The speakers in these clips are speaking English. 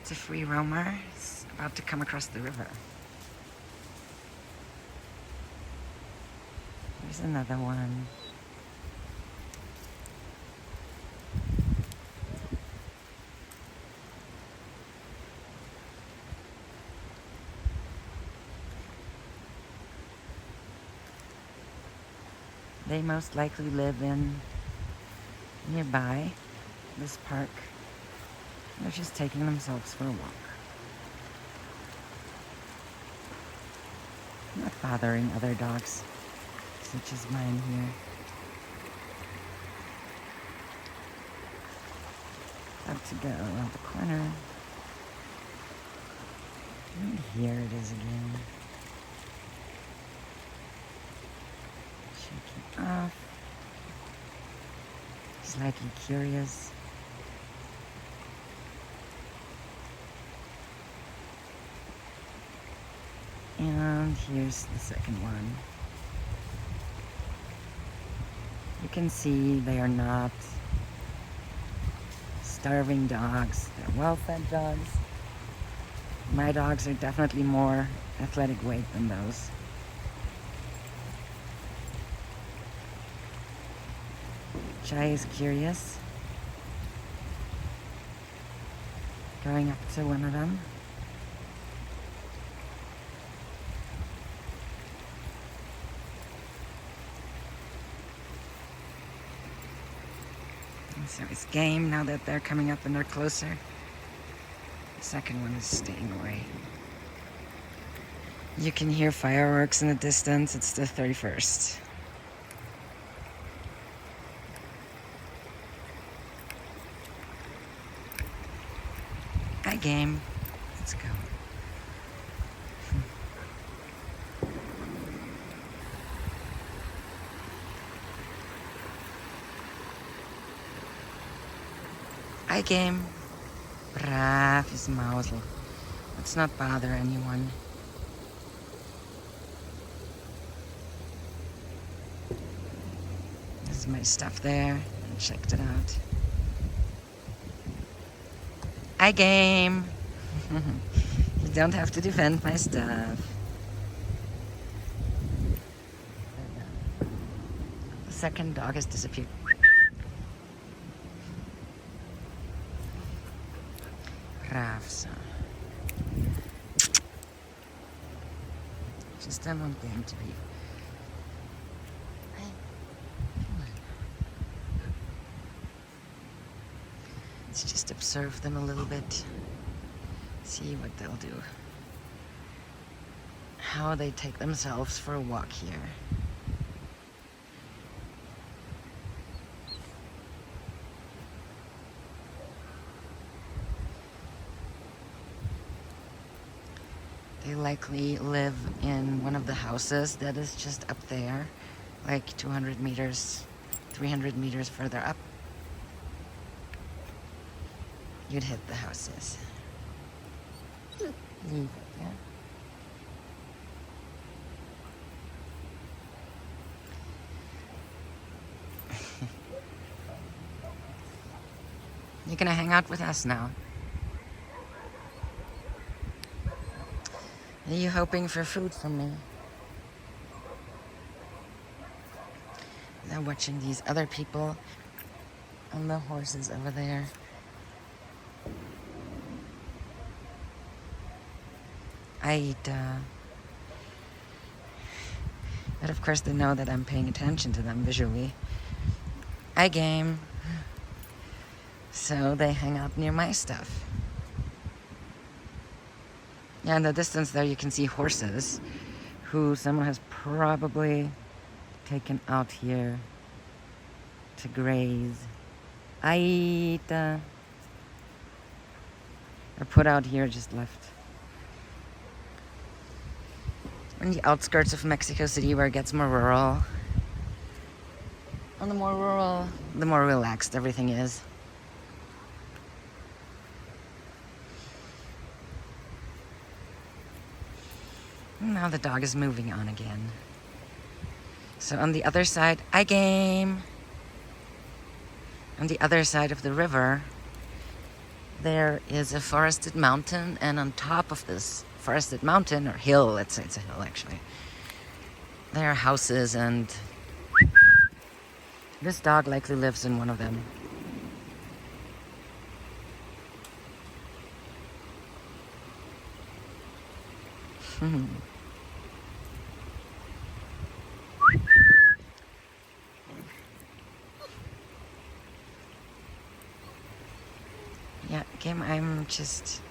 It's a free roamer. It's about to come across the river. There's another one. They most likely live in nearby this park. They're just taking themselves for a walk. Not bothering other dogs, such as mine here. About to go around the corner. And here it is again. Shaking off. Slightly curious. And here's the second one. You can see they are not starving dogs. They're well-fed dogs. My dogs are definitely more athletic weight than those. Chai is curious. Going up to one of them. So it's game now that they're coming up and they're closer. The second one is staying away. You can hear fireworks in the distance. It's the 31st. Hi, game. Let's go. Hi, game. Braaf is Mausel. Let's not bother anyone. There's my stuff there. I checked it out. Hi, game. You don't have to defend my stuff. The second dog has disappeared. Braaf zo. Just don't want them to be. Let's just observe them a little bit. See what they'll do. How they take themselves for a walk here. They likely live in one of the houses that is just up there, like 200 meters, 300 meters further up. You'd hit the houses. Leave it, yeah? You're gonna hang out with us now. Are you hoping for food from me? They're watching these other people on the horses over there. I eat, but of course they know that I'm paying attention to them visually. I game. So they hang out near my stuff. Yeah, in the distance there you can see horses who someone has probably taken out here to graze. I eat, or put out here, just left. On the outskirts of Mexico City where it gets more rural. On the more rural, the more relaxed everything is. Now the dog is moving on again. So on the other side, I game. On the other side of the river, there is a forested mountain, and on top of this forested mountain, or hill, let's say it's a hill actually, there are houses, and this dog likely lives in one of them. Yeah, Kim, I'm just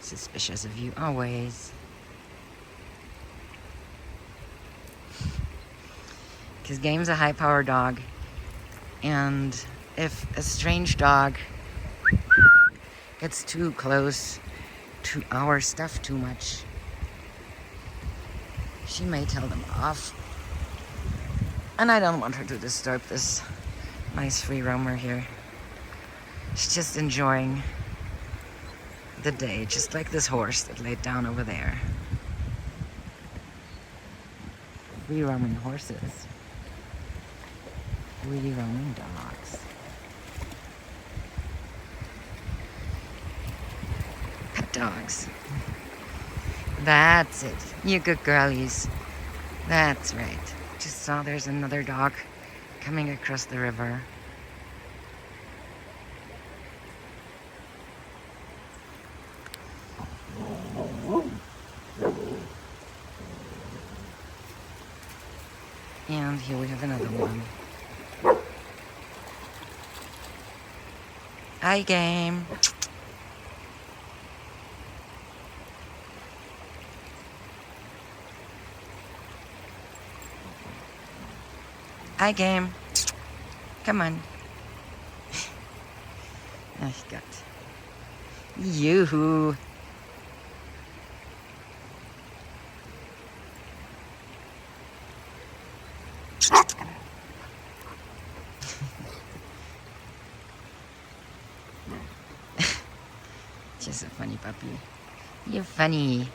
suspicious of you always. Because Game's a high-powered dog, and if a strange dog gets too close to our stuff too much, she may tell them off. And I don't want her to disturb this nice free roamer here. She's just enjoying the day, just like this horse that laid down over there. Free roaming horses. Free roaming dogs. Pet dogs. That's it. You good girlies. That's right. Just saw there's another dog coming across the river. And here we have another one. Hi, Game. Hi, Game. Come on. Oh, God. Yoo-hoo. Just a funny puppy. You're funny.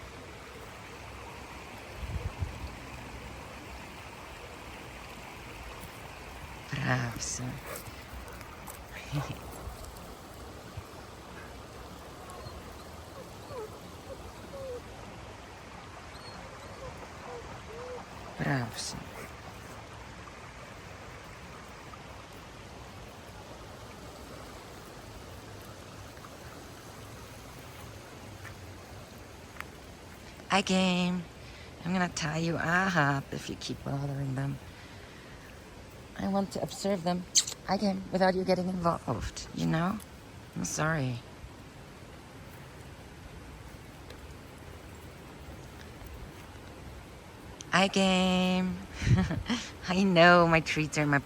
Bravso. Bravso. Hi, Game. I'm gonna tie you up if you keep bothering them. I want to observe them. Hi, Game, without you getting involved, you know? I'm sorry. Hi, Game. I know my treats are my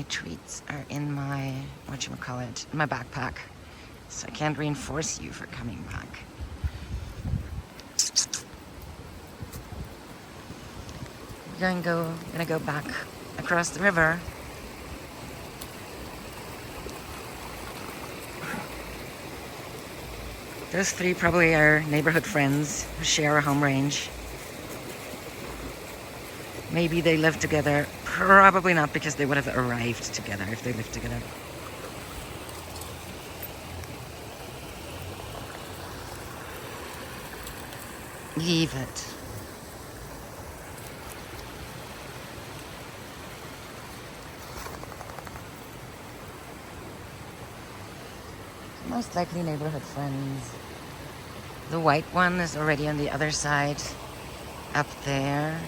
treats are in my, whatchamacallit, my backpack. So I can't reinforce you for coming back. We're gonna go back across the river. Those three probably are neighborhood friends who share a home range. Maybe they live together. Probably not, because they would have arrived together if they lived together. Leave it. Most likely neighborhood friends. The white one is already on the other side, up there.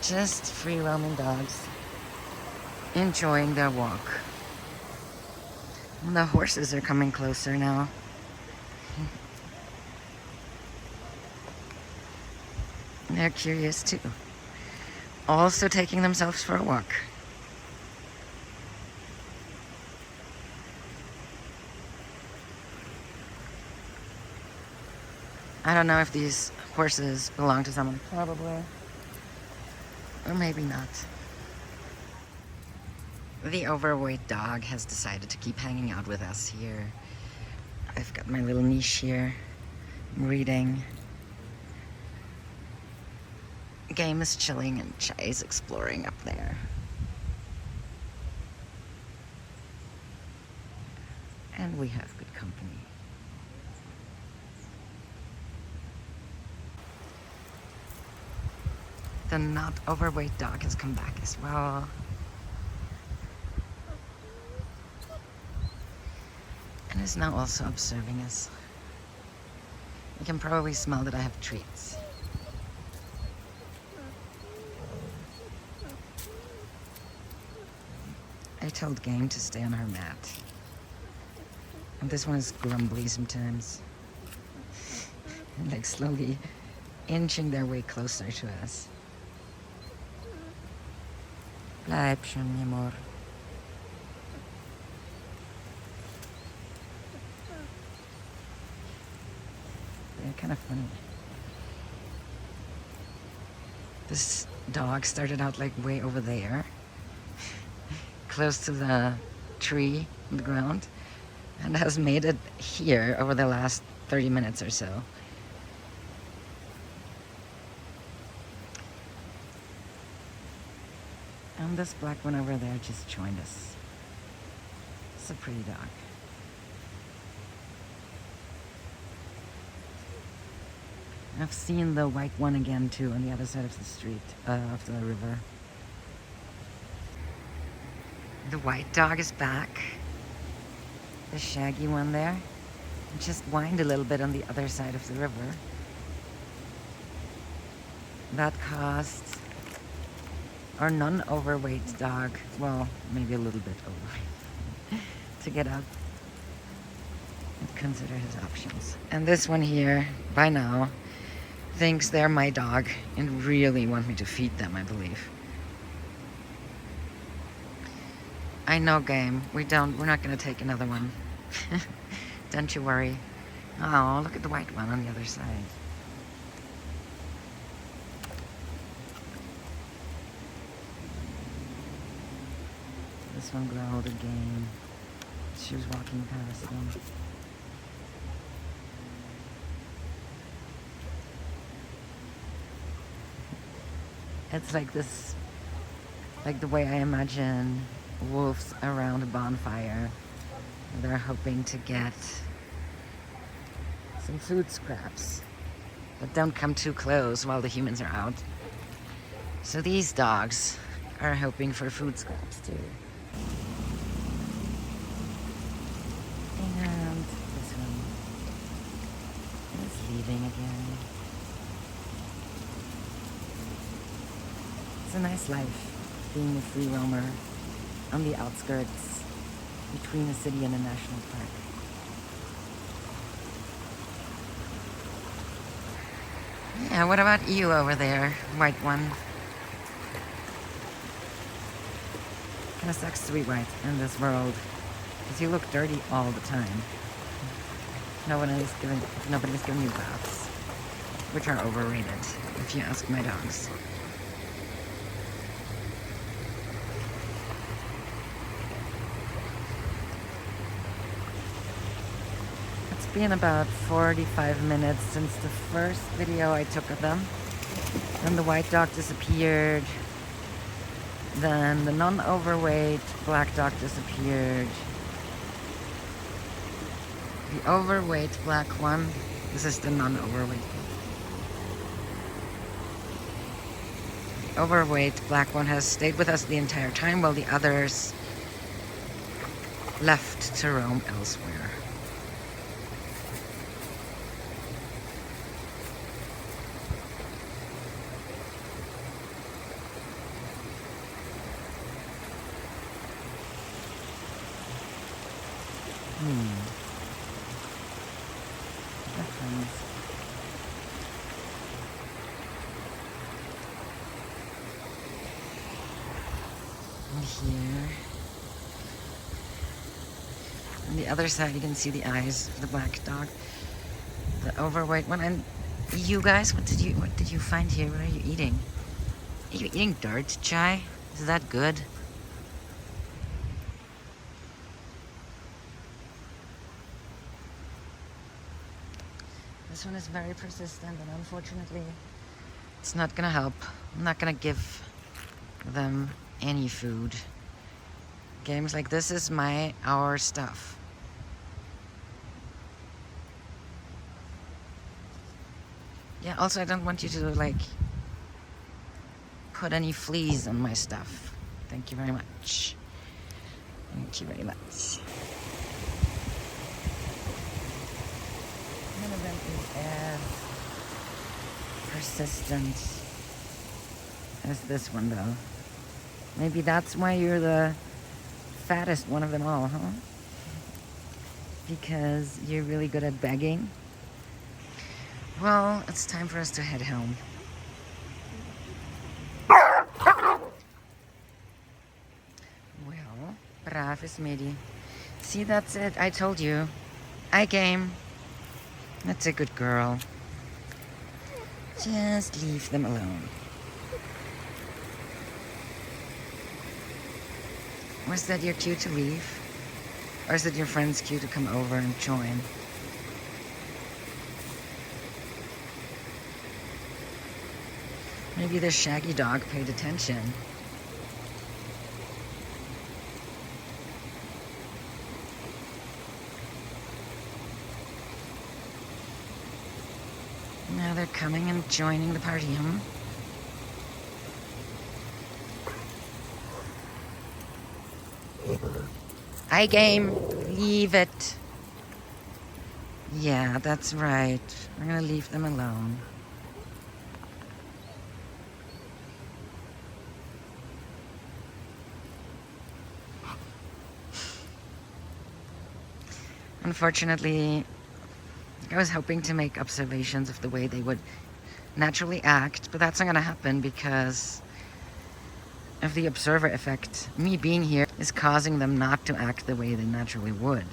Just free roaming dogs, enjoying their walk. And the horses are coming closer now. They're curious too. Also taking themselves for a walk. I don't know if these horses belong to someone, probably. Or maybe not. The overweight dog has decided to keep hanging out with us here. I've got my little niche here. I'm reading. Game is chilling and Chai is exploring up there. And we have good company. The not overweight dog has come back as well. And is now also observing us. You can probably smell that I have treats. I told Game to stay on her mat. And this one is grumbly sometimes. And like slowly inching their way closer to us. Bleib schon, mi amor. They're kind of funny. This dog started out like way over there, close to the tree on the ground, and has made it here over the last 30 minutes or so. And this black one over there just joined us. It's a pretty dog. I've seen the white one again too on the other side of the street, of the river. The white dog is back. The shaggy one there. It just whined a little bit on the other side of the river. That caused our non-overweight dog, well, maybe a little bit overweight, to get up and consider his options. And this one here, by now, thinks they're my dog and really want me to feed them, I believe. I know, Game. We're not gonna take another one. Don't you worry. Oh, look at the white one on the other side. This one growled again. She was walking past them. It's like this, like the way I imagine wolves around a bonfire. They're hoping to get some food scraps, but don't come too close while the humans are out. So these dogs are hoping for food scraps too. And this one is leaving again. It's a nice life, being a free roamer on the outskirts between a city and a national park. Yeah, what about you over there, white one? Kinda sucks to be white in this world, because you look dirty all the time. Nobody's giving you baths, which are overrated, if you ask my dogs. It's been about 45 minutes since the first video I took of them. Then the white dog disappeared. Then the non-overweight black dog disappeared. The overweight black one, this is the non-overweight. The overweight black one has stayed with us the entire time, while the others left to roam elsewhere. And here. On the other side, you can see the eyes of the black dog. The overweight one. And You guys, what did you find here? What are you eating? Are you eating dirt, Chai? Is that good? This one is very persistent, and unfortunately, it's not gonna help. I'm not gonna give them any food. Games like this is our stuff. Yeah, also I don't want you to like put any fleas on my stuff. Thank you very much. Thank you very much. None of them is as persistent as this one though. Maybe that's why you're the fattest one of them all, huh? Because you're really good at begging. Well, it's time for us to head home. Well, braaf is Midi. See, that's it. I told you. I game. That's a good girl. Just leave them alone. Was that your cue to leave? Or is it your friend's cue to come over and join? Maybe the shaggy dog paid attention. Now they're coming and joining the party, huh? I game. Leave it. Yeah, that's right. We're gonna leave them alone. Unfortunately, I was hoping to make observations of the way they would naturally act, but that's not gonna happen because of the observer effect. Me being here is causing them not to act the way they naturally would.